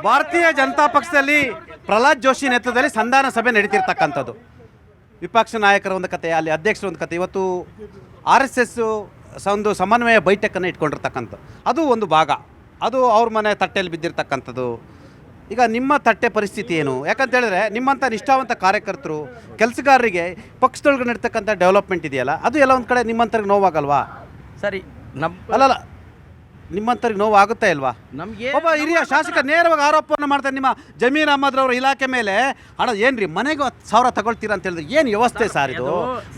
ಭಾರತೀಯ ಜನತಾ ಪಕ್ಷದಲ್ಲಿ ಪ್ರಹ್ಲಾದ್ ಜೋಶಿ ನೇತೃತ್ವದಲ್ಲಿ ಸಂಧಾನ ಸಭೆ ನಡೀತಿರ್ತಕ್ಕಂಥದ್ದು. ವಿಪಕ್ಷ ನಾಯಕರ ಒಂದು ಕತೆ, ಅಲ್ಲಿ ಅಧ್ಯಕ್ಷರ ಒಂದು ಕತೆ. ಇವತ್ತು RSS ಒಂದು ಸಮನ್ವಯ ಬೈಠಕನ್ನು ಇಟ್ಕೊಂಡಿರ್ತಕ್ಕಂಥ ಅದು ಒಂದು ಭಾಗ, ಅದು ಅವ್ರ ಮನೆ ತಟ್ಟೆಯಲ್ಲಿ ಬಿದ್ದಿರ್ತಕ್ಕಂಥದ್ದು. ಈಗ ನಿಮ್ಮ ತಟ್ಟೆ ಪರಿಸ್ಥಿತಿ ಏನು? ಯಾಕಂತ ಹೇಳಿದ್ರೆ ನಿಮ್ಮಂಥ ನಿಷ್ಠಾವಂತ ಕಾರ್ಯಕರ್ತರು, ಕೆಲಸಗಾರರಿಗೆ ಪಕ್ಷದೊಳಗೆ ನಡೀತಕ್ಕಂಥ ಡೆವಲಪ್ಮೆಂಟ್ ಇದೆಯಲ್ಲ, ಅದು ಎಲ್ಲ ಒಂದು ಕಡೆ ನಿಮ್ಮಂಥವ್ರಿಗೆ ನೋವಾಗಲ್ವಾ? ಸರಿ, ಅಲ್ಲಲ್ಲ, ನಿಮ್ಮಂಥವ್ರಿಗೆ ನೋವು ಆಗುತ್ತಾ ಇಲ್ವಾ? ನಮಗೆ ಒಬ್ಬ ಹಿರಿಯ ಶಾಸಕ ನೇರವಾಗಿ ಆರೋಪವನ್ನು ಮಾಡ್ತಾರೆ ನಿಮ್ಮ ಜಮೀರ್ ಅಹಮದ್ ರವರ ಇಲಾಖೆ ಮೇಲೆ. ಹಣ ಏನ್ರಿ, ಮನೆಗೆ 10,000 ತಗೊಳ್ತೀರಾ ಅಂತ ಹೇಳಿದ್ರೆ ಏನು ವ್ಯವಸ್ಥೆ ಸರ್ ಇದು?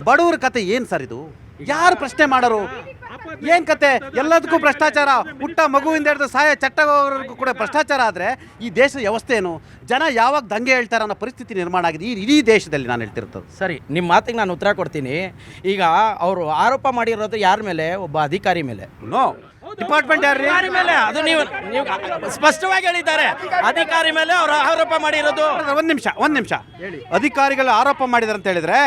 ಬಡವ್ರ ಕತೆ ಏನು ಸರ್ ಇದು? ಯಾರು ಪ್ರಶ್ನೆ ಮಾಡೋರು? ಏನು ಕತೆ? ಎಲ್ಲದಕ್ಕೂ ಭ್ರಷ್ಟಾಚಾರ, ಹುಟ್ಟ ಮಗುವಿಂದ ಹಿಡಿದು ಸಾಯ ಚಟ್ಟವರೆಗೂ ಕೂಡ ಭ್ರಷ್ಟಾಚಾರ ಆದರೆ ಈ ದೇಶದ ವ್ಯವಸ್ಥೆ ಏನು? ಜನ ಯಾವಾಗ ದಂಗೆ ಹೇಳ್ತಾರೆ ಅನ್ನೋ ಪರಿಸ್ಥಿತಿ ನಿರ್ಮಾಣ ಆಗಿದೆ ಈ ಇಡೀ ದೇಶದಲ್ಲಿ. ನಾನು ಹೇಳ್ತಿರ್ತದ್ದು. ಸರಿ, ನಿಮ್ಮ ಮಾತಿಗೆ ನಾನು ಉತ್ತರ ಕೊಡ್ತೀನಿ. ಈಗ ಅವರು ಆರೋಪ ಮಾಡಿರೋದು ಯಾರ ಮೇಲೆ? ಒಬ್ಬ ಅಧಿಕಾರಿ ಮೇಲೆ. ನೋ, ಡಿಪಾರ್ಟ್ಮೆಂಟ್ ಯಾರು ಮೇಲೆ? ಅದು ನೀವು ಸ್ಪಷ್ಟವಾಗಿ ಹೇಳಿದ್ದಾರೆ, ಅಧಿಕಾರಿ ಮೇಲೆ ಅವರು ಆರೋಪ ಮಾಡಿರೋದು. ಒಂದು ನಿಮಿಷ ಅಧಿಕಾರಿಗಳು ಆರೋಪ ಮಾಡಿದಾರೆ ಅಂತ ಹೇಳಿದ್ರೆ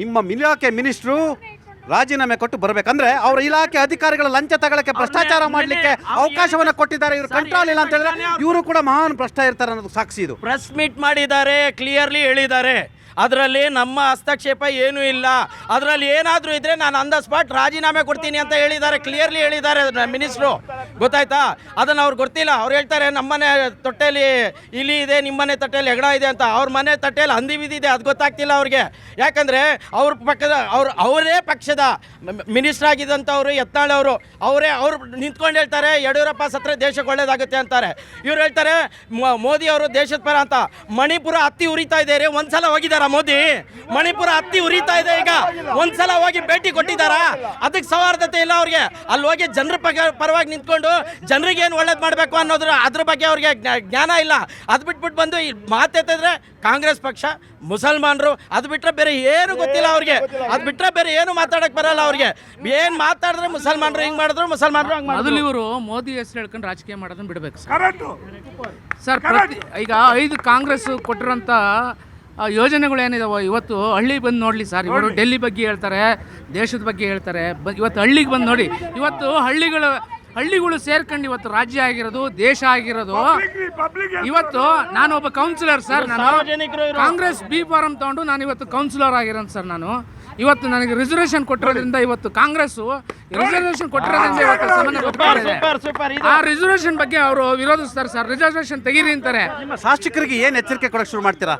ನಿಮ್ಮ ಇಲಾಖೆ ಮಿನಿಸ್ಟ್ರು ರಾಜೀನಾಮೆ ಕೊಟ್ಟು ಬರಬೇಕಂದ್ರೆ ಅವರ ಇಲಾಖೆ ಅಧಿಕಾರಿಗಳ ಲಂಚ ತಗೊಳ್ಳಕ್ಕೆ, ಭ್ರಷ್ಟಾಚಾರ ಮಾಡಲಿಕ್ಕೆ ಅವಕಾಶವನ್ನು ಕೊಟ್ಟಿದ್ದಾರೆ. ಇವರು ಕಂಟ್ರೋಲ್ ಇಲ್ಲ ಅಂತ ಹೇಳಿದ್ರೆ ಇವರು ಕೂಡ ಮಹಾನ್ ಭ್ರಷ್ಟ ಇರ್ತಾರೆ ಅನ್ನೋದು ಸಾಕ್ಷಿ ಇದು. ಪ್ರೆಸ್ ಮೀಟ್ ಮಾಡಿದ್ದಾರೆ, ಕ್ಲಿಯರ್ಲಿ ಹೇಳಿದ್ದಾರೆ, ಅದರಲ್ಲಿ ನಮ್ಮ ಹಸ್ತಕ್ಷೇಪ ಏನೂ ಇಲ್ಲ. ಅದರಲ್ಲಿ ಏನಾದರೂ ಇದ್ದರೆ ನಾನು ಆನ್ ದ ಸ್ಪಾಟ್ ರಾಜೀನಾಮೆ ಕೊಡ್ತೀನಿ ಅಂತ ಹೇಳಿದ್ದಾರೆ, ಕ್ಲಿಯರ್ಲಿ ಹೇಳಿದ್ದಾರೆ ಮಿನಿಸ್ಟ್ರು. ಗೊತ್ತಾಯ್ತಾ? ಅದನ್ನು ಅವ್ರಿಗೆ ಗೊತ್ತಿಲ್ಲ. ಅವ್ರು ಹೇಳ್ತಾರೆ ನಮ್ಮನೆ ತೊಟ್ಟೆಯಲ್ಲಿ ಇಲಿ ಇದೆ, ನಿಮ್ಮನೆ ತಟ್ಟೆಯಲ್ಲಿ ಹೆಗಡ ಇದೆ ಅಂತ. ಅವ್ರ ಮನೆ ತಟ್ಟೆಯಲ್ಲಿ ಹಂದಿ ಬಿದ್ದಿದೆ, ಅದು ಗೊತ್ತಾಗ್ತಿಲ್ಲ ಅವ್ರಿಗೆ. ಯಾಕಂದರೆ ಅವ್ರ ಅವರೇ ಪಕ್ಷದ ಮಿನಿಸ್ಟರ್ ಆಗಿದ್ದಂಥವ್ರು ಯತ್ನಾಳ್ ಅವರು ನಿಂತ್ಕೊಂಡು ಹೇಳ್ತಾರೆ ಯಡಿಯೂರಪ್ಪ ಸತ್ರ ದೇಶಕ್ಕೆ ಒಳ್ಳೇದಾಗುತ್ತೆ ಅಂತಾರೆ. ಇವ್ರು ಹೇಳ್ತಾರೆ ಮೋದಿ ಅವರು ದೇಶದ ಪರ ಅಂತ. ಮಣಿಪುರ ಹತ್ತಿ ಉರಿತಾ ಇದ್ದಾರೆ, ಒಂದ್ಸಲ ಹೋಗಿದ್ದಾರೆ ಮೋದಿ? ಮಣಿಪುರ ಹತ್ತಿ ಉರಿತಾ ಇದೆ, ಈಗ ಒಂದ್ಸಲ ಹೋಗಿ ಭೇಟಿ ಕೊಟ್ಟಿದ್ದಾರಾ? ಅದಕ್ಕೆ ಸೌಹಾರ್ದತೆ ಇಲ್ಲ ಅವ್ರಿಗೆ. ಅಲ್ಲಿ ಹೋಗಿ ಜನರ ಪರವಾಗಿ ನಿಂತ್ಕೊಂಡು ಜನರಿಗೆ ಏನು ಒಳ್ಳೇದು ಮಾಡಬೇಕು ಅದ್ರ ಬಗ್ಗೆ ಅವ್ರಿಗೆ ಜ್ಞಾನ ಇಲ್ಲ. ಅದು ಬಿಟ್ಬಿಟ್ಟು ಬಂದು ಮಾತಾಡ್ತಿದ್ರೆ ಕಾಂಗ್ರೆಸ್ ಪಕ್ಷ, ಮುಸಲ್ಮಾನರು, ಅದು ಬಿಟ್ಟರೆ ಬೇರೆ ಏನು ಗೊತ್ತಿಲ್ಲ ಅವ್ರಿಗೆ. ಅದು ಬಿಟ್ಟರೆ ಬೇರೆ ಏನು ಮಾತಾಡಕ್ಕೆ ಬರಲ್ಲ ಅವ್ರಿಗೆ. ಏನು ಮಾತಾಡಿದ್ರೆ ಮುಸಲ್ಮಾನರು ಹಿಂಗೆ ಮಾಡಿದ್ರು, ಮುಸಲ್ಮಾನರು ಹಂಗೆ ಮಾಡಿದ್ರು. ಮೊದಲು ಇವರು ಮೋದಿ ಹೆಸರು ಹೇಳ್ಕೊಂಡು ರಾಜಕೀಯ ಮಾಡೋದನ್ನ ಬಿಡಬೇಕು ಸರ್. ಈಗ 5 ಕಾಂಗ್ರೆಸ್ ಕೊಟ್ಟಿರೋಂಥ ಯೋಜನೆಗಳು ಏನಿದಾವೆ ಇವತ್ತು ಹಳ್ಳಿಗೆ ಬಂದು ನೋಡಲಿ ಸರ್. ಇವರು ಡೆಲ್ಲಿ ಬಗ್ಗೆ ಹೇಳ್ತಾರೆ, ದೇಶದ ಬಗ್ಗೆ ಹೇಳ್ತಾರೆ. ಇವತ್ತು ಹಳ್ಳಿಗೆ ಬಂದು ನೋಡಿ. ಇವತ್ತು ಹಳ್ಳಿಗಳು ಸೇರ್ಕೊಂಡು ಇವತ್ತು ರಾಜ್ಯ ಆಗಿರೋದು, ದೇಶ ಆಗಿರೋದು. ಇವತ್ತು ನಾನು ಒಬ್ಬ ಕೌನ್ಸಿಲರ್ ಸರ್. ನಾನು ಕಾಂಗ್ರೆಸ್ ಬಿ ಫಾರಂ ತಗೊಂಡು ನಾನು ಇವತ್ತು ಕೌನ್ಸಿಲರ್ ಆಗಿರೋದು ಸರ್. ನಾನು ಇವತ್ತು ನನಗೆ ರಿಸರ್ವೇಷನ್ ಕೊಟ್ಟಿರೋದ್ರಿಂದ ಇವತ್ತು ಕಾಂಗ್ರೆಸ್ ರಿಸರ್ವೇಷನ್ ಕೊಟ್ಟಿರೋದ್ರಿಂದ ಇವತ್ತು ಸಾಮಾನ್ಯ ಬದುಕಿದೆ. ಆ ರಿಸರ್ವೇಷನ್ ಬಗ್ಗೆ ಅವರು ವಿರೋಧಿಸ್ತಾರೆ ಸರ್. ರಿಸರ್ವೇಷನ್ ತೆಗೀರಿ ಅಂತಾರೆ. ನಿಮ್ಮ ಶಾಸಕರಿಗೆ ಏನು ಎಚ್ಚರಿಕೆ ಕೊಡೋಕ್ಕೆ ಶುರು ಮಾಡ್ತೀರಾ?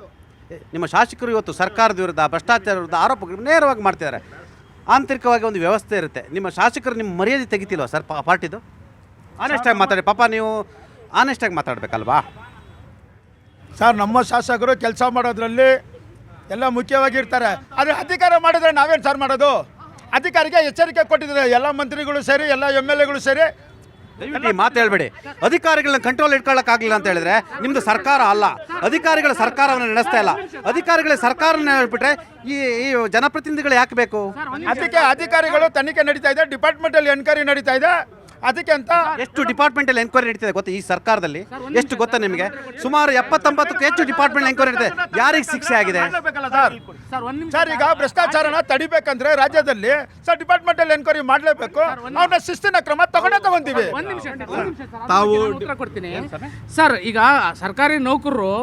ನಿಮ್ಮ ಶಾಸಕರು ಇವತ್ತು ಸರ್ಕಾರದ ವಿರುದ್ಧ, ಭ್ರಷ್ಟಾಚಾರ ವಿರುದ್ಧ ಆರೋಪಗಳು ನೇರವಾಗಿ ಮಾಡ್ತಿದ್ದಾರೆ. ಆಂತರಿಕವಾಗಿ ಒಂದು ವ್ಯವಸ್ಥೆ ಇರುತ್ತೆ. ನಿಮ್ಮ ಶಾಸಕರು ನಿಮ್ಮ ಮರ್ಯಾದೆ ತೆಗಿತಿಲ್ವ ಸರ್ ಪಾರ್ಟಿದು? ಆನೆಸ್ಟಾಗಿ ಮಾತಾಡಿ ಪಾಪ, ನೀವು ಆನೆಸ್ಟಾಗಿ ಮಾತಾಡಬೇಕಲ್ವಾ ಸರ್? ನಮ್ಮ ಶಾಸಕರು ಕೆಲಸ ಮಾಡೋದ್ರಲ್ಲಿ ಎಲ್ಲ ಮುಖ್ಯವಾಗಿರ್ತಾರೆ. ಆದರೆ ಅಧಿಕಾರ ಮಾಡಿದ್ರೆ ನಾವೇನು ಸರ್ ಮಾಡೋದು? ಅಧಿಕಾರಿಗೆ ಎಚ್ಚರಿಕೆ ಕೊಟ್ಟಿದ್ದಾರೆ ಎಲ್ಲ ಮಂತ್ರಿಗಳು ಸೇರಿ, ಎಲ್ಲ MLAಗಳು ಸೇರಿ. ದಯವಿಟ್ಟು ಮಾತು ಹೇಳ್ಬೇಡಿ. ಅಧಿಕಾರಿಗಳನ್ನ ಕಂಟ್ರೋಲ್ ಇಟ್ಕೊಳ್ಳೋಕ್ಕಾಗಲಿಲ್ಲ ಅಂತ ಹೇಳಿದ್ರೆ ನಿಮ್ಮದು ಸರ್ಕಾರ ಅಲ್ಲ, ಅಧಿಕಾರಿಗಳ ಸರ್ಕಾರವನ್ನು ನಡೆಸ್ತಾ ಇಲ್ಲ. ಅಧಿಕಾರಿಗಳ ಸರ್ಕಾರನ ಹೇಳ್ಬಿಟ್ರೆ ಈ ಜನಪ್ರತಿನಿಧಿಗಳು ಯಾಕೆ ಬೇಕು? ಅದಕ್ಕೆ ಅಧಿಕಾರಿಗಳು ತನಿಖೆ ನಡೀತಾ ಇದೆ, ಡಿಪಾರ್ಟ್ಮೆಂಟಲ್ಲಿ ಎನ್ಕ್ವೈರಿ ನಡೀತಾ ಇದೆ. ಅದಕ್ಕೆ ಅಂತ ಎಷ್ಟು ಡಿಪಾರ್ಟ್ಮೆಂಟಲ್ಲಿ ಎನ್ಕ್ವೈರಿ ನಡೀತಿದೆ ಗೊತ್ತಾ ಈ ಸರ್ಕಾರದಲ್ಲಿ? ಎಷ್ಟು ಗೊತ್ತಾ ನಿಮಗೆ? ಸುಮಾರು 79ಕ್ಕೂ ಹೆಚ್ಚು ಡಿಪಾರ್ಟ್ಮೆಂಟ್ ಎನ್ಕ್ವೈರಿ ನಡೀತಿದೆ. ಯಾರಿಗೆ ಶಿಕ್ಷೆ ಆಗಿದೆ ಸರ್? ಈಗ ಭ್ರಷ್ಟಾಚಾರನ ತಡಿಬೇಕಂದ್ರೆ ರಾಜ್ಯದಲ್ಲಿ ಸರ್ ಡಿಪಾರ್ಟ್ಮೆಂಟಲ್ಲಿ ಎನ್ಕ್ವೈರಿ ಮಾಡಲೇಬೇಕು. ಅವ್ರನ್ನ ಶಿಸ್ತಿನ ಕ್ರಮ ತಗೊಂತೀವಿ. ತಾವು ಉತ್ತರ ಕೊಡ್ತೀನಿ ಸರ್. ಈಗ ಸರ್ಕಾರಿ ನೌಕರರು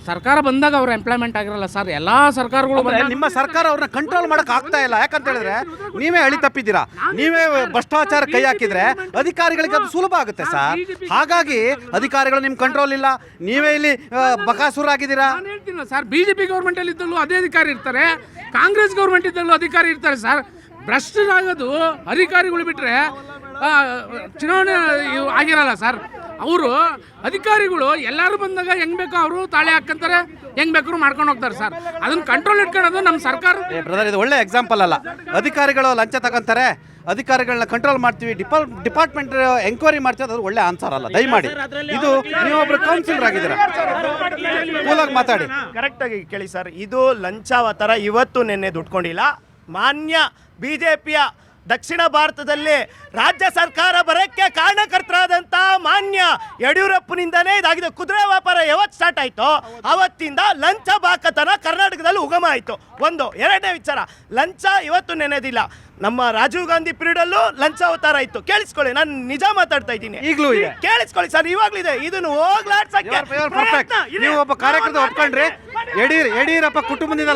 ಸರ್ಕಾರ ಬಂದಾಗ ಅವ್ರ ಎಂಪ್ಲಾಯ್ಮೆಂಟ್ ಆಗಿರಲ್ಲ ಸರ್. ಎಲ್ಲ ಸರ್ಕಾರಗಳು ನಿಮ್ಮ ಸರ್ಕಾರ ಅವ್ರನ್ನ ಕಂಟ್ರೋಲ್ ಮಾಡಕ್ ಆಗ್ತಾ ಇಲ್ಲ. ಯಾಕಂತ ಹೇಳಿದ್ರೆ ನೀವೇ ಹಳಿ ತಪ್ಪಿದ್ದೀರಾ. ನೀವೇ ಭ್ರಷ್ಟಾಚಾರ ಕೈ ಹಾಕಿದ್ರೆ ಅಧಿಕಾರಿಗಳಿಗೆ ಅದು ಸುಲಭ ಆಗುತ್ತೆ ಸರ್. ಹಾಗಾಗಿ ಅಧಿಕಾರಿಗಳು ನಿಮ್ ಕಂಟ್ರೋಲ್ ಇಲ್ಲ, ನೀವೇ ಇಲ್ಲಿ ಬಕಾಸುರ ಆಗಿದ್ದೀರಾ. ನಾನು ಹೇಳ್ತೀನಿ ಸರ್, BJP ಗೌರ್ಮೆಂಟ್ ಅಲ್ಲಿ ಇದ್ದಲ್ಲೂ ಅದೇ ಅಧಿಕಾರಿ ಇರ್ತಾರೆ, ಕಾಂಗ್ರೆಸ್ ಗೌರ್ಮೆಂಟ್ ಇದ್ದಲ್ಲೂ ಅಧಿಕಾರಿ ಇರ್ತಾರೆ ಸರ್. ಭ್ರಷ್ಟರಾಗೋದು ಅಧಿಕಾರಿಗಳು ಬಿಟ್ರೆ ಚುನಾವಣೆ ಆಗಿರಲ್ಲ ಸರ್. ಅವರು ಅಧಿಕಾರಿಗಳು ಎಲ್ಲರೂ ಬಂದಾಗ ಹೆಂಗ್ ಬೇಕೋ ಅವರು ತಾಳೆ ಹಾಕಂತಾರೆ, ಹೆಂಗ್ ಬೇಕಾದ್ರು ಮಾಡ್ಕೊಂಡು ಹೋಗ್ತಾರೆ ಸರ್. ಅದನ್ನ ಕಂಟ್ರೋಲ್ ಇಟ್ಕೊಳ್ಳೋದು ನಮ್ಮ ಸರ್ಕಾರ. ಬ್ರದರ್, ಇದು ಒಳ್ಳೆ ಎಕ್ಸಾಂಪಲ್ ಅಲ್ಲ. ಅಧಿಕಾರಿಗಳು ಲಂಚ ತಗೊಂತಾರೆ, ಅಧಿಕಾರಿಗಳನ್ನ ಕಂಟ್ರೋಲ್ ಮಾಡ್ತೀವಿ, ಡಿಪಾರ್ಟ್ಮೆಂಟ್ ಎಂಕ್ವೈರಿ ಮಾಡ್ತೀವಿ, ಅದು ಒಳ್ಳೆ ಆನ್ಸರ್ ಅಲ್ಲ. ದಯಮಾಡಿ, ಇದು ನೀವೊಬ್ರು ಕೌನ್ಸಿಲರ್ ಆಗಿದ್ದೀರಾ, ಕೂಲಾಗಿ ಮಾತಾಡಿ. ಕರೆಕ್ಟಾಗಿ ಕೇಳಿ ಸರ್. ಇದು ಲಂಚಾವತಾರ ಇವತ್ತು ನಿನ್ನೆ ದುಡ್ಕೊಂಡಿಲ್ಲ. ಮಾನ್ಯ BJPಯ ದಕ್ಷಿಣ ಭಾರತದಲ್ಲಿ ರಾಜ್ಯ ಸರ್ಕಾರ ಬರೋಕ್ಕೆ ಕಾರಣಕರ್ತರಾದಂಥ ಮಾನ್ಯ ಯಡಿಯೂರಪ್ಪನಿಂದನೇ ಇದಾಗಿದೆ. ಕುದುರೆ ವ್ಯಾಪಾರ ಯಾವತ್ತು ಸ್ಟಾರ್ಟ್ ಆಯಿತು ಅವತ್ತಿಂದ ಲಂಚ ಬಾಕತನ ಕರ್ನಾಟಕದಲ್ಲಿ ಉಗಮ ಆಯಿತು. ಒಂದು. ಎರಡನೇ ವಿಚಾರ, ಲಂಚ ಇವತ್ತು ನೆನೆದಿಲ್ಲ. ನಮ್ಮ ರಾಜೀವ್ ಗಾಂಧಿ ಪೀರಿಯಡಲ್ಲೂ ಲಂಚ ಅವತಾರ ಇತ್ತು. ಕೇಳಿಸ್ಕೊಳ್ಳಿ, ನಾನು ನಿಜ ಮಾತಾಡ್ತಾ ಇದ್ದೀನಿ. ಈಗಲೂ ಇದೆ. ಕೇಳಿಸ್ಕೊಳ್ಳಿ ಸರ್, ಇವಾಗಲಿದೆ. ಇದನ್ನು ಹೋಗ್ಲಾಡ್ಸಕ್ಕೆ ಪರ್ಫೆಕ್ಟ್. ನೀವು ಒಬ್ಬ ಕಾರ್ಯಕರ್ತ ಒಪ್ಕೊಂಡ್ರಿ. ಯಡಿಯೂರಪ್ಪ ಕುಟುಂಬದಿಂದ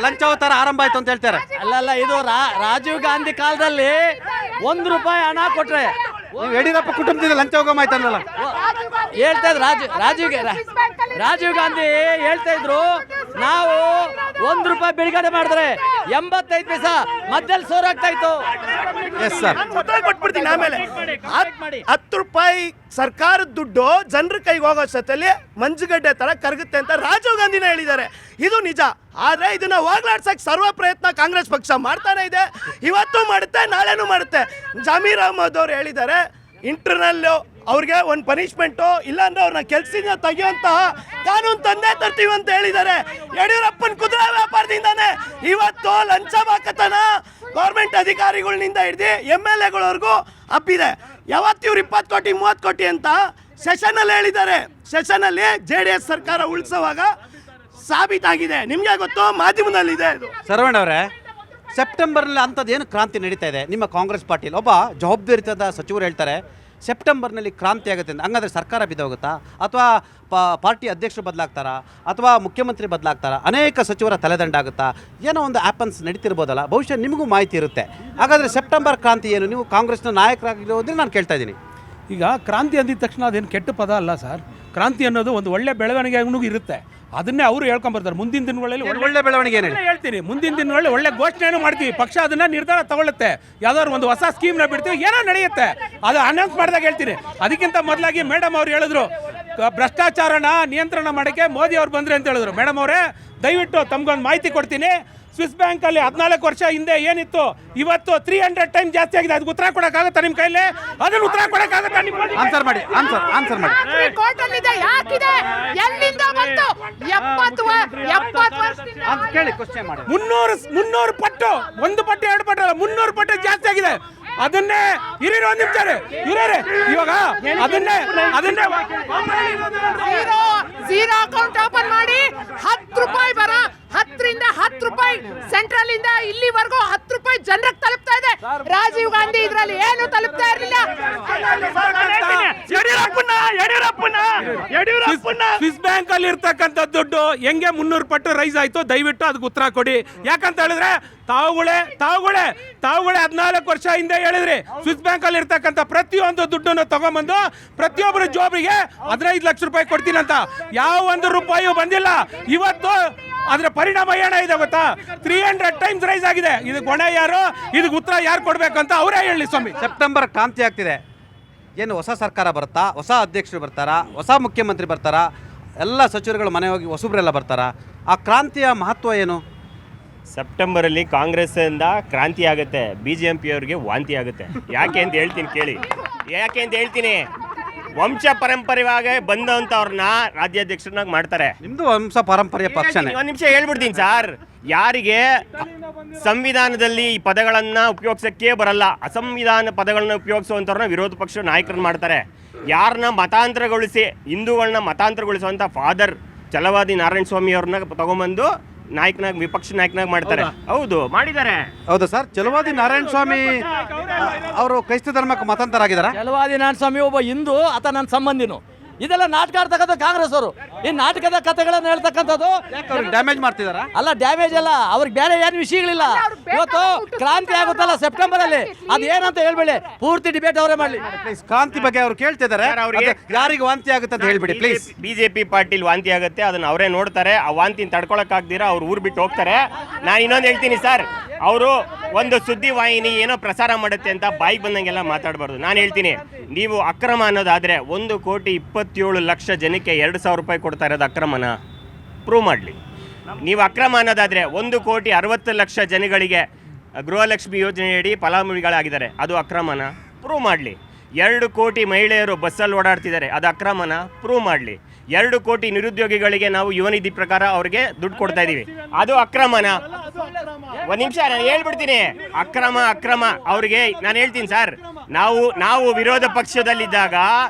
ಲಂಚಾವತಾರ ಆರಂಭ ಆಯ್ತು ಅಂತ ಹೇಳ್ತಾರೆ. ಅಲ್ಲಲ್ಲ, ಇದು ರಾಜೀವ್ ಗಾಂಧಿ ಕಾಲದಲ್ಲಿ ₹1 ಹಣ ಕೊಟ್ರೆ ನೀವು ಯಡಿಯೂರಪ್ಪ ಕುಟುಂಬದಿಂದ ಲಂಚ ಹೋಗಮ ಆಯ್ತಲ್ಲ ಹೇಳ್ತಾ ಇದ್ರು. ರಾಜೀವ್ ಗಾಂಧಿ ಹೇಳ್ತಾ ಇದ್ರು, ನಾವು ₹1 ಬಿಡುಗಡೆ ಮಾಡಿದ್ರೆ 85 ಪೈಸಾ ಮಧ್ಯದಲ್ಲಿ ಸೋರಾಗ್ತಾ ಇತ್ತು. ಎಸ್ ಸರ್, ಕೊಟ್ಬಿಡ್ತೀನಿ. ಆಮೇಲೆ ₹10 ಸರ್ಕಾರದ ದುಡ್ಡು ಜನರ ಕೈಗೆ ಹೋಗೋ ಸತ್ತಲ್ಲಿ ಮಂಜುಗಡ್ಡೆ ತರ ಕರಗುತ್ತೆ ಅಂತ ರಾಜೀವ್ ಗಾಂಧಿನ ಹೇಳಿದ್ದಾರೆ. ಇದು ನಿಜ. ಆದ್ರೆ ಇದನ್ನ ಹೋಗ್ಲಾಡ್ಸಕ್ ಸರ್ವ ಪ್ರಯತ್ನ ಕಾಂಗ್ರೆಸ್ ಪಕ್ಷ ಮಾಡ್ತಾನೆ ಇದೆ. ಇವತ್ತು ಮಾಡುತ್ತೆ, ನಾಳೆನೂ ಮಾಡುತ್ತೆ. ಜಮೀರ್ ಅಹಮದ್ ಅವ್ರು ಹೇಳಿದ್ದಾರೆ, ಇಂಟರ್ನಲ್ ಅವ್ರಿಗೆ ಒಂದು ಪನಿಷ್ಮೆಂಟು, ಇಲ್ಲಾಂದ್ರೆ ಅವ್ರನ್ನ ಕೆಲಸದಿಂದ ತೆಗೆಯುವಂತಹ ಕಾನೂನು ತಂದೆ ತರ್ತೀವಿ ಅಂತ ಹೇಳಿದ್ದಾರೆ. ಯಡಿಯೂರಪ್ಪನ ಕುದುರೆ ವ್ಯಾಪಾರದಿಂದಾನೆ ಇವತ್ತು ಲಂಚ ಬಾಕತನ ಗೌರ್ಮೆಂಟ್ ಅಧಿಕಾರಿಗಳಿಂದ ಹಿಡಿದು MLAಗಳವರೆಗೂ ಹಬ್ಬಿದೆ. ಯಾವತ್ತು ಇವ್ರು 20 ಕೋಟಿ 30 ಕೋಟಿ ಅಂತ ಸೆಷನಲ್ಲಿ ಹೇಳಿದ್ದಾರೆ. ಸೆಷನಲ್ಲಿ JDS ಸರ್ಕಾರ ಉಳಿಸುವಾಗ ಸಾಬೀತಾಗಿದೆ. ನಿಮಗೆ ಗೊತ್ತು, ಮಾಧ್ಯಮದಲ್ಲಿದೆ ಇದು. ಶರವಣ ಅವರೇ, ಸೆಪ್ಟೆಂಬರ್ನಲ್ಲಿ ಅಂಥದ್ದೇನು ಕ್ರಾಂತಿ ನಡೀತಾ ಇದೆ ನಿಮ್ಮ ಕಾಂಗ್ರೆಸ್ ಪಾರ್ಟಿಯಲ್ಲಿ? ಒಬ್ಬ ಜವಾಬ್ದಾರಿತದ ಸಚಿವರು ಹೇಳ್ತಾರೆ ಸೆಪ್ಟೆಂಬರ್ನಲ್ಲಿ ಕ್ರಾಂತಿ ಆಗುತ್ತೆ ಅಂತ. ಹಂಗಾದ್ರೆ ಸರ್ಕಾರ ಬಿದ್ದೋಗುತ್ತಾ, ಅಥವಾ ಪಾರ್ಟಿ ಅಧ್ಯಕ್ಷರು ಬದಲಾಗ್ತಾರಾ, ಅಥವಾ ಮುಖ್ಯಮಂತ್ರಿ ಬದಲಾಗ್ತಾರಾ, ಅನೇಕ ಸಚಿವರ ತಲೆದಂಡಾಗುತ್ತಾ, ಏನೋ ಒಂದು ಆ್ಯಪನ್ಸ್ ನಡೀತಿರ್ಬೋದಲ್ಲ, ಬಹುಶಃ ನಿಮಗೂ ಮಾಹಿತಿ ಇರುತ್ತೆ. ಹಾಗಾದರೆ ಸೆಪ್ಟೆಂಬರ್ ಕ್ರಾಂತಿ ಏನು? ನೀವು ಕಾಂಗ್ರೆಸ್ನ ನಾಯಕರಾಗಿರೋದ್ರೆ ನಾನು ಕೇಳ್ತಾ ಇದ್ದೀನಿ. ಈಗ ಕ್ರಾಂತಿ ಅಂದಿದ ತಕ್ಷಣ ಅದೇನು ಕೆಟ್ಟ ಪದ ಅಲ್ಲ ಸರ್. ಕ್ರಾಂತಿ ಅನ್ನೋದು ಒಂದು ಒಳ್ಳೆ ಬೆಳವಣಿಗೆ ಇರುತ್ತೆ. ಅದನ್ನೇ ಅವರು ಹೇಳ್ಕೊಂಬರ್ತಾರೆ. ಮುಂದಿನ ದಿನಗಳಲ್ಲಿ ಒಳ್ಳೆ ಬೆಳವಣಿಗೆ ಏನು ಹೇಳ್ತೀನಿ, ಮುಂದಿನ ದಿನಗಳಲ್ಲಿ ಒಳ್ಳೆ ಘೋಷಣೆಯನ್ನು ಮಾಡ್ತೀವಿ. ಪಕ್ಷ ಅದನ್ನ ನಿರ್ಧಾರ ತಗೊಳ್ಳುತ್ತೆ. ಯಾವ್ದಾದ್ರು ಒಂದು ಹೊಸ ಸ್ಕೀಮ್ನ ಬಿಡ್ತೀವಿ, ಏನೋ ನಡೆಯುತ್ತೆ, ಅದು ಅನೌನ್ಸ್ ಮಾಡಿದಾಗ ಹೇಳ್ತೀನಿ. ಅದಕ್ಕಿಂತ ಮೊದಲಾಗಿ ಮೇಡಮ್ ಅವ್ರು ಹೇಳಿದ್ರು, ಭ್ರಷ್ಟಾಚಾರನ ನಿಯಂತ್ರಣ ಮಾಡೋಕ್ಕೆ ಮೋದಿ ಅವ್ರು ಬಂದ್ರೆ ಅಂತ ಹೇಳಿದ್ರು. ಮೇಡಮ್ ಅವರೇ, ದಯವಿಟ್ಟು ತಮ್ಗೊಂದು ಮಾಹಿತಿ ಕೊಡ್ತೀನಿ. ಸ್ವಿಸ್ ಬ್ಯಾಂಕಲ್ಲಿ 14 ವರ್ಷ ಹಿಂದೆ ಏನಿತ್ತು, ಇವತ್ತು 300 ಟೈಮ್ ಜಾಸ್ತಿ ಆಗಿದೆ. ಅದಕ್ಕೆ ಉತ್ತರ ಕೊಡೋಕ್ಕಾಗತ್ತಾ ನಿಮ್ಮ ಕೈಲಿ? ಅದನ್ನು ಉತ್ತರ ಕೊಡೋಕ್ಕಾಗತ್ತಾ? ಆನ್ಸರ್ ಮಾಡಿ. ಕೋರ್ಟಲ್ಲಿದೆ, ಯಾಕಿದೆ, ಎಲ್ಲಿಂದ ಬಂತು? 70 ವರ್ಷದಿಂದ ಅಂತ ಕೇಳಿ ಕ್ವಶ್ಚನ್ ಮಾಡಿ. 300 ಪಟ್ಟು, 1 ಪಟ್ಟು 2 ಪಟ್ಟು ಅಲ್ಲ, 300 ಪಟ್ಟು ಜಾಸ್ತಿ ಆಗಿದೆ. ಅದನ್ನೇ ಇರೀರಿ, ಒಂದು ನಿಮಿಷ ಇರೋರೆ. ಇವಾಗ ಅದನ್ನೇ ಝೀರೋ ಅಕೌಂಟ್ ಓಪನ್ ಮಾಡಿ ₹10 ಬರ, 10ರಿಂದ ₹10 ಸೆಂಟ್ರಲ್ ಇಂದ ಇಲ್ಲಿವರೆಗೂ ₹10 ಜನರಿಗೆ ತಲುಪ್ತಾ ಇದೆ. ರಾಜೀವ್ ಗಾಂಧಿ ಇದ್ರಲ್ಲಿ ಏನು ತಲುಪ್ತಾ ಇರಲಿಲ್ಲ. ಸ್ವಿಸ್ ಬ್ಯಾಂಕ್ ಅಲ್ಲಿ ಇರ್ತಕ್ಕಂಥ ದುಡ್ಡು ಹೆಂಗೆ 300 ಪಟ್ಟು ರೈಸ್ ಆಯ್ತು? ದಯವಿಟ್ಟು ಅದಕ್ಕೆ ಉತ್ತರ ಕೊಡಿ. ಯಾಕಂತ ಹೇಳಿದ್ರೆ ತಾವುಗಳೇ 14 ವರ್ಷ ಹಿಂದೆ ಹೇಳಿದ್ರಿ ಸ್ವಿಸ್ ಬ್ಯಾಂಕ್ ಅಲ್ಲಿ ಇರ್ತಕ್ಕಂಥ ಪ್ರತಿಯೊಂದು ದುಡ್ಡನ್ನು ತಗೊಂಡ್ಬಂದು ಪ್ರತಿಯೊಬ್ಬರ ಜಾಬ್ರಿಗೆ ₹15 ಲಕ್ಷ ಕೊಡ್ತೀನಿ ಅಂತ. ಯಾವ ₹1 ಬಂದಿಲ್ಲ. ಇವತ್ತು ಅದರ ಪರಿಣಾಮ ಏನಾಗಿದೆ ಗೊತ್ತಾ? 300 ಟೈಮ್ಸ್ ರೈಸ್ ಆಗಿದೆ. ಇದಕ್ಕೆ ಹೊಣೆ ಯಾರು? ಇದಕ್ಕೆ ಉತ್ತರ ಯಾರು ಕೊಡ್ಬೇಕಂತ ಅವರೇ ಹೇಳಿ ಸ್ವಾಮಿ. ಸೆಪ್ಟೆಂಬರ್ ಕ್ರಾಂತಿ ಆಗ್ತಿದೆ. ಏನು ಹೊಸ ಸರ್ಕಾರ ಬರುತ್ತಾ? ಹೊಸ ಅಧ್ಯಕ್ಷರು ಬರ್ತಾರಾ? ಹೊಸ ಮುಖ್ಯಮಂತ್ರಿ ಬರ್ತಾರಾ? ಎಲ್ಲ ಸಚಿವರುಗಳು ಮನೆ ಹೋಗಿ ಹೊಸಬ್ರೆಲ್ಲ ಬರ್ತಾರಾ? ಆ ಕ್ರಾಂತಿಯ ಮಹತ್ವ ಏನು? ಸೆಪ್ಟೆಂಬರಲ್ಲಿ ಕಾಂಗ್ರೆಸ್ಸಿಂದ ಕ್ರಾಂತಿ ಆಗುತ್ತೆ, BJP ಅವ್ರಿಗೆ ವಾಂತಿ ಆಗುತ್ತೆ. ಯಾಕೆ ಅಂತ ಹೇಳ್ತೀನಿ. ವಂಶ ಪರಂಪರೆಯಾಗಿ ಬಂದಂಥವ್ರನ್ನ ರಾಜ್ಯಾಧ್ಯಕ್ಷರನ್ನಾಗಿ ಮಾಡ್ತಾರೆ. ನಿಮ್ದು ವಂಶ ಪಾರಂಪರ್ಯ ಪಕ್ಷನೇ. ಒಂದು ನಿಮಿಷ ಹೇಳ್ಬಿಡ್ತೀನಿ ಸರ್. ಯಾರಿಗೆ ಸಂವಿಧಾನದಲ್ಲಿ ಈ ಪದಗಳನ್ನು ಉಪಯೋಗಿಸೋಕ್ಕೆ ಬರಲ್ಲ, ಅಸಂವಿಧಾನ ಪದಗಳನ್ನ ಉಪಯೋಗಿಸುವಂಥವ್ರನ್ನ ವಿರೋಧ ಪಕ್ಷ ನಾಯಕರನ್ನ ಮಾಡ್ತಾರೆ. ಯಾರನ್ನ ಮತಾಂತರಗೊಳಿಸಿ, ಹಿಂದೂಗಳನ್ನ ಮತಾಂತರಗೊಳಿಸುವಂಥ ಫಾದರ್ ಛಲವಾದಿ ನಾರಾಯಣ ಸ್ವಾಮಿ ಅವ್ರನ್ನ ತಗೊಂಬಂದು ವಿಪಕ್ಷ ನಾಯಕನಾಗಿ ಮಾಡ್ತಾರೆ. ಹೌದು, ಮಾಡಿದ್ದಾರೆ. ಹೌದು ಸರ್. ಛಲವಾದಿ ನಾರಾಯಣ ಸ್ವಾಮಿ ಅವರು ಕ್ರೈಸ್ತ ಧರ್ಮಕ್ಕೆ ಮತಾಂತರ ಆಗಿದ್ದಾರೆ. ಛಲವಾದಿ ನಾರಾಯಣ ಸ್ವಾಮಿ ಒಬ್ಬ ಹಿಂದೂ, ಆತ ನನ್ನ ಸಂಬಂಧಿನು. ಇದೆಲ್ಲ ನಾಟಕ ಆಡ್ತಕ್ಕಂಥ ಕಾಂಗ್ರೆಸ್ ಅವರು. ಈ ನಾಟಕದ ಕಥೆಗಳನ್ನು ಹೇಳ್ತಕ್ಕಂಥದ್ದು ಡ್ಯಾಮೇಜ್ ಮಾಡ್ತಿದಾರ? ಅಲ್ಲ, ಡ್ಯಾಮೇಜ್ ಅಲ್ಲ, ಅವ್ರಿಗೆ ಬೇರೆ ಏನು ವಿಷಯಗಳಿಲ್ಲ. ಇವತ್ತು ಕ್ರಾಂತಿ ಆಗುತ್ತಲ್ಲ ಸೆಪ್ಟೆಂಬರ್ ಅಲ್ಲಿ, ಅದೇನಂತ ಹೇಳ್ಬೇಡಿ, ಪೂರ್ತಿ ಡಿಬೇಟ್ ಅವರೇ ಮಾಡಲಿ. ಪ್ಲೀಸ್, ಕ್ರಾಂತಿ ಬಗ್ಗೆ ಅವ್ರು ಕೇಳ್ತಿದ್ದಾರೆ. ಯಾರಿಗೆ ವಾಂತಿ ಆಗುತ್ತೆ ಅಂತ ಹೇಳ್ಬಿಡಿ ಪ್ಲೀಸ್. BJP ಪಾರ್ಟಿಲಿ ವಾಂತಿ ಆಗುತ್ತೆ, ಅದನ್ನ ಅವರೇ ನೋಡ್ತಾರೆ. ಆ ವಾಂತಿನ ತಡ್ಕೊಳಕ್ಕಾಗ್ದಿರಾ ಅವ್ರು ಊರು ಬಿಟ್ಟು ಹೋಗ್ತಾರೆ. ನಾನು ಇನ್ನೊಂದು ಹೇಳ್ತೀನಿ ಸರ್, ಅವರು ಒಂದು ಸುದ್ದಿ ವಾಹಿನಿ ಏನೋ ಪ್ರಸಾರ ಮಾಡುತ್ತೆ ಅಂತ ಬಾಯಿಗೆ ಬಂದಂಗೆಲ್ಲ ಮಾತಾಡಬಾರ್ದು. ನಾನು ಹೇಳ್ತೀನಿ, ನೀವು ಅಕ್ರಮ ಅನ್ನೋದಾದರೆ 1,27,00,000 ಜನಕ್ಕೆ ₹2,000 ಕೊಡ್ತಾ ಇರೋದು ಅಕ್ರಮನ? ಪ್ರೂವ್ ಮಾಡಲಿ. ನೀವು ಅಕ್ರಮ ಅನ್ನೋದಾದರೆ 1,60,00,000 ಜನಗಳಿಗೆ ಗೃಹಲಕ್ಷ್ಮಿ ಯೋಜನೆಯಡಿ ಫಲಾನುಭವಿಗಳಾಗಿದ್ದಾರೆ, ಅದು ಅಕ್ರಮನ? ಪ್ರೂವ್ ಮಾಡಲಿ. 2 ಕೋಟಿ ಮಹಿಳೆಯರು ಬಸ್ಸಲ್ಲಿ ಓಡಾಡ್ತಿದ್ದಾರೆ, ಅದು ಅಕ್ರಮನ? ಪ್ರೂವ್ ಮಾಡಲಿ. 2 ಕೋಟಿ ನಿರುದ್ಯೋಗಿಗಳಿಗೆ ನಾವು ಯುವ ನಿಧಿ ಪ್ರಕಾರ ಅವ್ರಿಗೆ ದುಡ್ಡು ಕೊಡ್ತಾ ಇದೀವಿ, ಅದು ಅಕ್ರಮನ? ಒಂದು ನಿಮಿಷ ನಾನು ಹೇಳ್ಬಿಡ್ತೀನಿ. ಅಕ್ರಮ ಅವ್ರಿಗೆ ನಾನು ಹೇಳ್ತೀನಿ ಸರ್. ನಾವು ವಿರೋಧ ಪಕ್ಷದಲ್ಲಿದ್ದಾಗ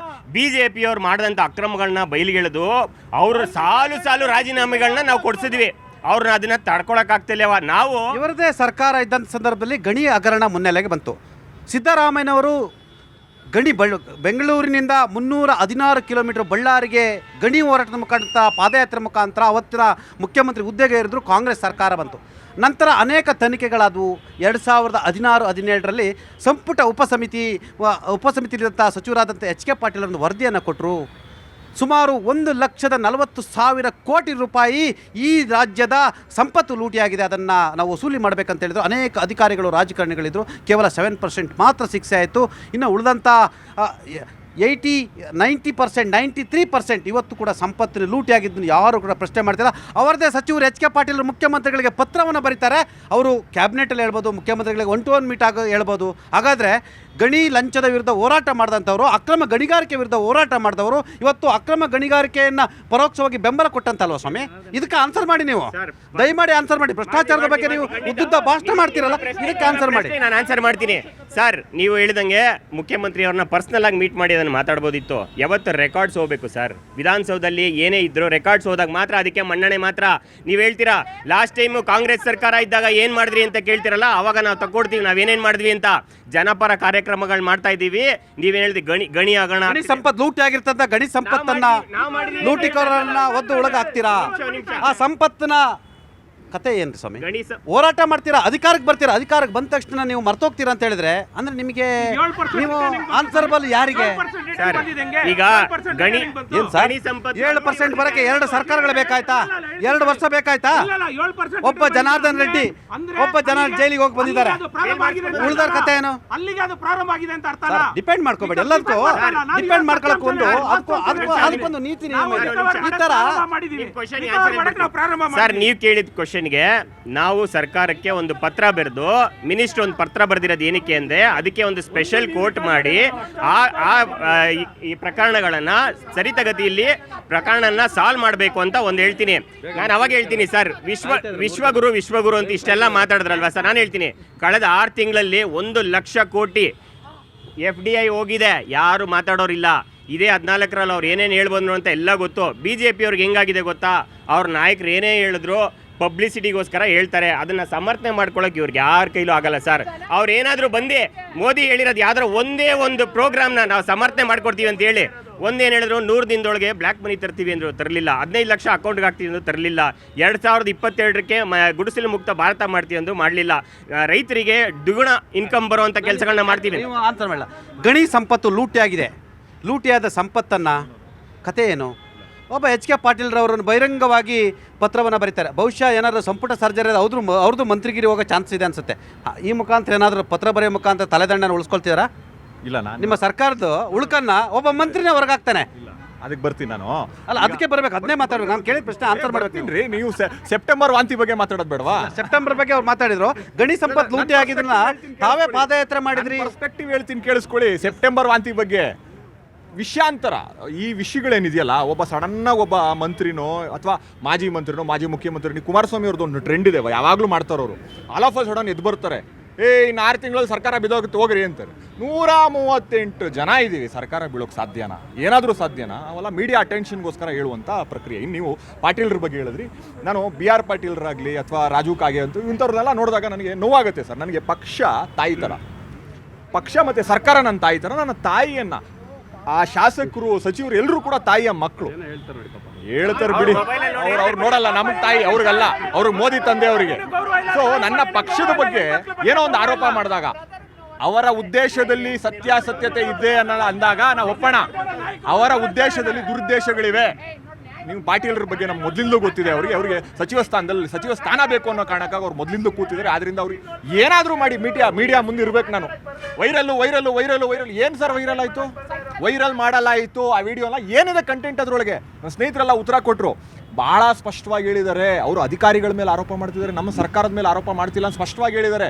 BJP-ಯವ್ರು ಮಾಡಿದಂಥ ಅಕ್ರಮಗಳನ್ನ ಬಯಲಿಗೆಳೆದು ಅವರು ಸಾಲು ರಾಜೀನಾಮೆಗಳನ್ನ ನಾವು ಕೊಡಿಸಿದ್ವಿ. ಅವ್ರನ್ನ ಅದನ್ನ ತಡ್ಕೊಳಕ್ಕಾಗ್ತಿಲ್ಲವ. ನಾವು ಇವರದೇ ಸರ್ಕಾರ ಇದ್ದಂಥ ಸಂದರ್ಭದಲ್ಲಿ ಗಣಿ ಹಗರಣ ಮುನ್ನೆಲೆಗೆ ಬಂತು. ಸಿದ್ದರಾಮಯ್ಯನವರು ಬೆಂಗಳೂರಿನಿಂದ 316 ಕಿಲೋಮೀಟರ್ ಬಳ್ಳಾರಿಗೆ ಗಣಿ ಹೋರಾಟದ ಮುಖಾಂತರ ಪಾದಯಾತ್ರೆ ಮುಖಾಂತರ ಅವತ್ತಿನ ಮುಖ್ಯಮಂತ್ರಿ ಹುದ್ದೆಗೆ ಇರಿದ್ರು. ಕಾಂಗ್ರೆಸ್ ಸರ್ಕಾರ ಬಂತು. ನಂತರ ಅನೇಕ ತನಿಖೆಗಳಾದವು. 2016-17ರಲ್ಲಿ ಸಂಪುಟ ಉಪಸಮಿತಿಯಲ್ಲಿದ್ದಂಥ ಸಚಿವರಾದಂಥ HK ಪಾಟೀಲ್ ಒಂದು ವರದಿಯನ್ನು ಕೊಟ್ಟರು. ಸುಮಾರು 1,40,40,000 ಕೋಟಿ ರೂಪಾಯಿ ಈ ರಾಜ್ಯದ ಸಂಪತ್ತು ಲೂಟಿಯಾಗಿದೆ, ಅದನ್ನು ನಾವು ವಸೂಲಿ ಮಾಡಬೇಕಂತ ಹೇಳಿದ್ರು. ಅನೇಕ ಅಧಿಕಾರಿಗಳು ರಾಜಕಾರಣಿಗಳಿದ್ದರು. ಕೇವಲ 7% ಮಾತ್ರ ಶಿಕ್ಷೆ ಆಯಿತು. ಇನ್ನು ಉಳಿದಂಥ 90%, 93% ಇವತ್ತು ಕೂಡ ಸಂಪತ್ತಿನ ಲೂಟಿಯಾಗಿದ್ದನ್ನು ಯಾರು ಕೂಡ ಪ್ರಶ್ನೆ ಮಾಡ್ತಿಲ್ಲ. ಅವರದೇ ಸಚಿವರು HK ಪಾಟೀಲ್ ಮುಖ್ಯಮಂತ್ರಿಗಳಿಗೆ ಪತ್ರವನ್ನು ಬರೀತಾರೆ. ಅವರು ಕ್ಯಾಬಿನೆಟಲ್ಲಿ ಹೇಳ್ಬೋದು, ಮುಖ್ಯಮಂತ್ರಿಗಳಿಗೆ 1-to-1 ಮೀಟ್ ಹೇಳ್ಬೋದು. ಹಾಗಾದರೆ ಗಣಿ ಲಂಚದ ವಿರುದ್ಧ ಹೋರಾಟ ಮಾಡಿದಂಥವ್ರು, ಅಕ್ರಮ ಗಣಿಗಾರಿಕೆ ವಿರುದ್ಧ ಹೋರಾಟ ಮಾಡಿದವರು ಇವತ್ತು ಅಕ್ರಮ ಗಣಿಗಾರಿಕೆಯನ್ನು ಪರೋಕ್ಷವಾಗಿ ಬೆಂಬಲ ಕೊಟ್ಟಂತಲ್ವ ಸ್ವಾಮಿ? ಇದಕ್ಕೆ ಆನ್ಸರ್ ಮಾಡಿ, ನೀವು ದಯಮಾಡಿ ಆನ್ಸರ್ ಮಾಡಿ. ಭ್ರಷ್ಟಾಚಾರದ ಬಗ್ಗೆ ನೀವು ಉದ್ದುದ್ದ ಭಾಷಣ ಮಾಡ್ತೀರಲ್ಲ, ಇದಕ್ಕೆ ಆನ್ಸರ್ ಮಾಡಿ. ನಾನು ಆನ್ಸರ್ ಮಾಡ್ತೀನಿ ಸರ್. ನೀವು ಹೇಳಿದಂಗೆ ಮುಖ್ಯಮಂತ್ರಿ ಅವ್ರನ್ನ ಪರ್ಸನಲ್ ಆಗಿ ಮೀಟ್ ಮಾಡಿ ಅದನ್ನು ಮಾತಾಡ್ಬೋದಿತ್ತು. ಯಾವತ್ತು ರೆಕಾರ್ಡ್ಸ್ ಹೋಗ್ಬೇಕು ಸರ್. ವಿಧಾನಸೌಧದಲ್ಲಿ ಏನೇ ಇದ್ರು ರೆಕಾರ್ಡ್ಸ್ ಹೋದಾಗ ಮಾತ್ರ ಅದಕ್ಕೆ ಮನ್ನಣೆ ಮಾತ್ರ. ನೀವು ಹೇಳ್ತೀರಾ ಲಾಸ್ಟ್ ಟೈಮ್ ಕಾಂಗ್ರೆಸ್ ಸರ್ಕಾರ ಇದ್ದಾಗ ಏನು ಮಾಡಿದ್ರಿ ಅಂತ ಕೇಳ್ತಿರಲ್ಲ, ಅವಾಗ ನಾವು ತಗೊಡ್ತೀವಿ ನಾವೇನೇನು ಮಾಡಿದ್ವಿ ಅಂತ. ಜನಪರ ಕಾರ್ಯಕ್ರಮಗಳು ಮಾಡ್ತಾ ಇದ್ದೀವಿ. ನೀವೇನು ಹೇಳಿದ್ರಿ ಗಣಿ ಆಗೋಣ, ಗಣಿ ಸಂಪತ್ತು ಲೂಟಿ ಆಗಿರ್ತಂತ ಗಣಿ ಸಂಪತ್ತನ್ನ ಲೂಟಿಕೋರನ್ನ ಒದ್ದು ಒಳಗಾಗ್ತೀರಾ? ಆ ಸಂಪತ್ತಿನ ಕತೆ ಏನು ಸ್ವಾಮಿ? ಹೋರಾಟ ಮಾಡ್ತೀರಾ, ಅಧಿಕಾರಕ್ಕೆ ಬರ್ತೀರಾ, ಅಧಿಕಾರಕ್ಕೆ ಬಂದ ತಕ್ಷಣ ನೀವು ಮರ್ತೋಗ್ತೀರಾ ಅಂತ ಹೇಳಿದ್ರೆ ಅಂದ್ರೆ ನಿಮಗೆ ನೀವು ಆನ್ಸರ್ಬಲ್ ಯಾರಿಗೆ? ಈಗ ಗಣಿ ಏನು ಸರ್ 7% ಬರಕ್ಕೆ 2 ಸರ್ಕಾರಗಳು ಬೇಕಾಯ್ತಾ? 2 ವರ್ಷ ಬೇಕಾಯ್ತಾ? ಒಬ್ಬ ಜನಾರ್ದನ್ ರೆಡ್ಡಿ ಜೈಲಿಗೆ ಹೋಗಿ ಬಂದಿದ್ದಾರೆ. ಉಳಿದವ್ರ ಕತೆ ಏನು? ಅಲ್ಲಿಗೆ ಅದು ಪ್ರಾರಂಭ ಆಗಿದೆ ಅಂತ ಅರ್ಥ. ಡಿಪೆಂಡ್ ಮಾಡ್ಕೋಬೇಡಿ, ಎಲ್ಲದಕ್ಕೂ ಡಿಪೆಂಡ್ ಮಾಡ್ಕೊಳಕ್ ಅದಕ್ಕೊಂದು ನೀತಿ ನಿಯಮ ಇದೆ. ಈ ತರ ಸರ್ ನೀವು ಕೇಳಿದ ಕ್ವಶನ್ಗೆ ನಾವು ಸರ್ಕಾರಕ್ಕೆ ಒಂದು ಪತ್ರ ಬರೆದು ಮಿನಿಸ್ಟರ್ ಒಂದು ಪತ್ರ ಬರೆದಿರೋದು ಏನಕ್ಕೆ ಅಂದ್ರೆ ಅದಕ್ಕೆ ಒಂದು ಸ್ಪೆಷಲ್ ಕೋರ್ಟ್ ಮಾಡಿ ಈ ಪ್ರಕರಣಗಳನ್ನ ಸರಿತಗತಿಯಲ್ಲಿ ಪ್ರಕರಣನ ಸಾಲ್ವ್ ಮಾಡಬೇಕು ಅಂತ ಒಂದು ಹೇಳ್ತೀನಿ. ನಾನು ಅವಾಗ ಹೇಳ್ತೀನಿ ಸರ್, ವಿಶ್ವಗುರು ಅಂತ ಇಷ್ಟೆಲ್ಲ ಮಾತಾಡಿದ್ರಲ್ವಾ ಸರ್, ನಾನು ಹೇಳ್ತೀನಿ ಕಳೆದ 6 ತಿಂಗಳಲ್ಲಿ 1 ಲಕ್ಷ ಕೋಟಿ FDI ಹೋಗಿದೆ, ಯಾರು ಮಾತಾಡೋರಿಲ್ಲ. ಇದೇ 14ರಲ್ಲಿ ಅವ್ರು ಏನೇನು ಹೇಳ್ಬಂದ್ರು ಅಂತ ಎಲ್ಲ ಗೊತ್ತು. BJP ಅವ್ರಿಗೆ ಹೆಂಗಾಗಿದೆ ಗೊತ್ತಾ? ಅವ್ರ ನಾಯಕರು ಏನೇ ಹೇಳಿದ್ರು ಪಬ್ಲಿಸಿಟಿಗೋಸ್ಕರ ಹೇಳ್ತಾರೆ. ಅದನ್ನು ಸಮರ್ಥನೆ ಮಾಡ್ಕೊಳ್ಳೋಕೆ ಇವ್ರಿಗೆ ಯಾರ ಕೈಲೂ ಆಗಲ್ಲ ಸರ್. ಅವ್ರು ಏನಾದರೂ ಬಂದು ಮೋದಿ ಹೇಳಿರೋದು ಯಾವ್ದಾರು ಒಂದೇ ಒಂದು ಪ್ರೋಗ್ರಾಮ್ನ ನಾವು ಸಮರ್ಥನೆ ಮಾಡ್ಕೊಡ್ತೀವಿ ಅಂತ ಹೇಳಿ ಒಂದೇನು ಹೇಳಿದ್ರು 100 ದಿನದೊಳಗೆ ಬ್ಲ್ಯಾಕ್ ಮನಿ ತರ್ತೀವಿ ಅಂದರು, ತರಲಿಲ್ಲ. 15 ಲಕ್ಷ ಅಕೌಂಟ್ಗೆ ಹಾಕ್ತೀವಿ ಅಂದರು, ತರಲಿಲ್ಲ. 2022ಕ್ಕೆ ಗುಡಿಸಲು ಮುಕ್ತ ಭಾರತ ಮಾಡ್ತೀವಿ ಅಂದು ಮಾಡಲಿಲ್ಲ. ರೈತರಿಗೆ ದ್ವಿಗುಣ ಇನ್ಕಮ್ ಬರುವಂಥ ಕೆಲಸಗಳನ್ನ ಮಾಡ್ತೀವಿ. ನೀವು ಆನ್ಸರ್ ಮಾಡಲ್ಲ. ಗಣಿ ಸಂಪತ್ತು ಲೂಟಿಯಾಗಿದೆ. ಲೂಟಿಯಾದ ಸಂಪತ್ತನ್ನು ಕತೆ ಏನು? ಒಬ್ಬ HK ಪಾಟೀಲ್ರವರನ್ನು ಬಹಿರಂಗವಾಗಿ ಪತ್ರವನ್ನು ಬರೀತಾರೆ. ಬಹುಶಃ ಏನಾದರೂ ಸಂಪುಟ ಸರ್ಜರಿ ಅವ್ರದ್ದು ಮಂತ್ರಿಗಿರಿ ಹೋಗೋ ಚಾನ್ಸ್ ಇದೆ ಅನ್ಸುತ್ತೆ. ಈ ಮುಖಾಂತರ ಏನಾದರೂ ಪತ್ರ ಬರೆಯೋ ಮುಖಾಂತರ ತಲೆದಂಡನ ಉಳಿಸ್ಕೊಳ್ತಿದಾರಾ? ಇಲ್ಲ, ನಿಮ್ಮ ಸರ್ಕಾರದ ಉಳುಕನ್ನ ಒಬ್ಬ ಮಂತ್ರಿನೇ ಹೊರಗಾಗ್ತಾನೆ. ಅದಕ್ಕೆ ಬರ್ತೀನಿ ನಾನು. ಅಲ್ಲ, ಅದಕ್ಕೆ ಬರಬೇಕು, ಅದನ್ನೇ ಮಾತಾಡ್ಬೇಕು. ನಾನು ಕೇಳಿದ ಪ್ರಶ್ನೆ ಆನ್ಸರ್ ಮಾಡ್ಬೇಕೇನ್ರಿ? ನೀವು ಸೆಪ್ಟೆಂಬರ್ ವಾಂತಿ ಬಗ್ಗೆ ಮಾತಾಡೋದು ಬೇಡವಾ? ಸೆಪ್ಟೆಂಬರ್ ಬಗ್ಗೆ ಅವ್ರು ಮಾತಾಡಿದ್ರು. ಗಣಿ ಸಂಪತ್ತು ಲೂಟಿ ಆಗಿದ್ದನ್ನ ತಾವೇ ಪಾದಯಾತ್ರೆ ಮಾಡಿದ್ರಿ. ಪರ್ಸ್ಪೆಕ್ಟಿವ್ ಹೇಳ್ತೀನಿ, ಕೇಳಿಸ್ಕೊಳ್ಳಿ. ಸೆಪ್ಟೆಂಬರ್ ವಾಂತಿ ಬಗ್ಗೆ ವಿಷಯಾಂತರ ಈ ವಿಷಯಗಳೇನಿದೆಯಲ್ಲ, ಒಬ್ಬ ಮಂತ್ರಿನೋ ಅಥವಾ ಮಾಜಿ ಮಂತ್ರಿನೋ ಮಾಜಿ ಮುಖ್ಯಮಂತ್ರಿ ಕುಮಾರಸ್ವಾಮಿ ಅವ್ರದ್ದು ಒಂದು ಟ್ರೆಂಡ್ ಇದೆ, ಯಾವಾಗಲೂ ಮಾಡ್ತಾರವರು. ಆಲ್ ಆಫ್ ಅ ಸಡನ್ ಎದ್ದು ಬರ್ತಾರೆ, ಇನ್ನು 6 ತಿಂಗಳಲ್ಲಿ ಸರ್ಕಾರ ಬಿದ್ದೋಗುತ್ತೆ ಹೋಗ್ರಿ ಅಂತಾರೆ. 138 ಜನ ಇದ್ದೀವಿ, ಸರ್ಕಾರ ಬೀಳೋಕ್ಕೆ ಸಾಧ್ಯನಾ? ಏನಾದರೂ ಸಾಧ್ಯನಾ? ಅವೆಲ್ಲ ಮೀಡಿಯಾ ಅಟೆನ್ಷನ್ಗೋಸ್ಕರ ಹೇಳುವಂಥ ಪ್ರಕ್ರಿಯೆ. ಇನ್ನು ನೀವು ಪಾಟೀಲ್ರ ಬಗ್ಗೆ ಹೇಳಿದ್ರಿ, ನಾನು BR ಪಾಟೀಲ್ರಾಗಲಿ ಅಥವಾ ರಾಜು ಕಾಗೆ ಅಂತ ಇಂಥವ್ರನ್ನೆಲ್ಲ ನೋಡಿದಾಗ ನನಗೆ ನೋವಾಗುತ್ತೆ ಸರ್. ನನಗೆ ಪಕ್ಷ ತಾಯಿ ಥರ, ಪಕ್ಷ ಮತ್ತು ಸರ್ಕಾರ ನನ್ನ ತಾಯಿ ಥರ. ನನ್ನ ತಾಯಿಯನ್ನು ಆ ಶಾಸಕರು ಸಚಿವರು ಎಲ್ಲರೂ ಕೂಡ ತಾಯಿಯ ಮಕ್ಕಳು ಹೇಳ್ತಾರೆ ಬಿಡಿ. ಅವ್ರು ನೋಡಲ್ಲ, ನಮಗೆ ತಾಯಿ ಅವ್ರಿಗಲ್ಲ, ಅವ್ರಿಗೆ ಮೋದಿ ತಂದೆ ಅವರಿಗೆ. ಸೊ ನನ್ನ ಪಕ್ಷದ ಬಗ್ಗೆ ಏನೋ ಒಂದು ಆರೋಪ ಮಾಡಿದಾಗ ಅವರ ಉದ್ದೇಶದಲ್ಲಿ ಸತ್ಯಾಸತ್ಯತೆ ಇದೆ ಅಂದಾಗ ನಾವು ಒಪ್ಪೋಣ. ಅವರ ಉದ್ದೇಶದಲ್ಲಿ ದುರುದ್ದೇಶಗಳಿವೆ. ನೀವು ಪಾಟೀಲ್ರ ಬಗ್ಗೆ ನಮ್ಮ ಮೊದಲಿಂದಲೂ ಗೊತ್ತಿದೆ. ಅವ್ರಿಗೆ ಸಚಿವ ಸ್ಥಾನ ಬೇಕು ಅನ್ನೋ ಕಾರಣಕ್ಕಾಗಿ ಅವ್ರು ಮೊದಲಿಂದ ಕೂತಿದ್ದಾರೆ. ಆದ್ರಿಂದ ಅವ್ರಿಗೆ ಏನಾದರೂ ಮಾಡಿ ಮೀಡಿಯಾ ಮುಂದೆ ಇರ್ಬೇಕು. ನಾನು ವೈರಲ್ ಏನು ಸರ್ ವೈರಲ್ ಆಯಿತು? ವೈರಲ್ ಮಾಡಲಾಯಿತು ಆ ವಿಡಿಯೋ ಎಲ್ಲ ಏನಿದೆ ಕಂಟೆಂಟ್ ಅದರೊಳಗೆ? ನನ್ನ ಸ್ನೇಹಿತರೆಲ್ಲ ಉತ್ತರ ಕೊಟ್ಟರು. ಭಾಳ ಸ್ಪಷ್ಟವಾಗಿ ಹೇಳಿದ್ದಾರೆ. ಅವರು ಅಧಿಕಾರಿಗಳ ಮೇಲೆ ಆರೋಪ ಮಾಡ್ತಿದ್ದಾರೆ, ನಮ್ಮ ಸರ್ಕಾರದ ಮೇಲೆ ಆರೋಪ ಮಾಡ್ತಿಲ್ಲ ಅಂತ ಸ್ಪಷ್ಟವಾಗಿ ಹೇಳಿದ್ದಾರೆ.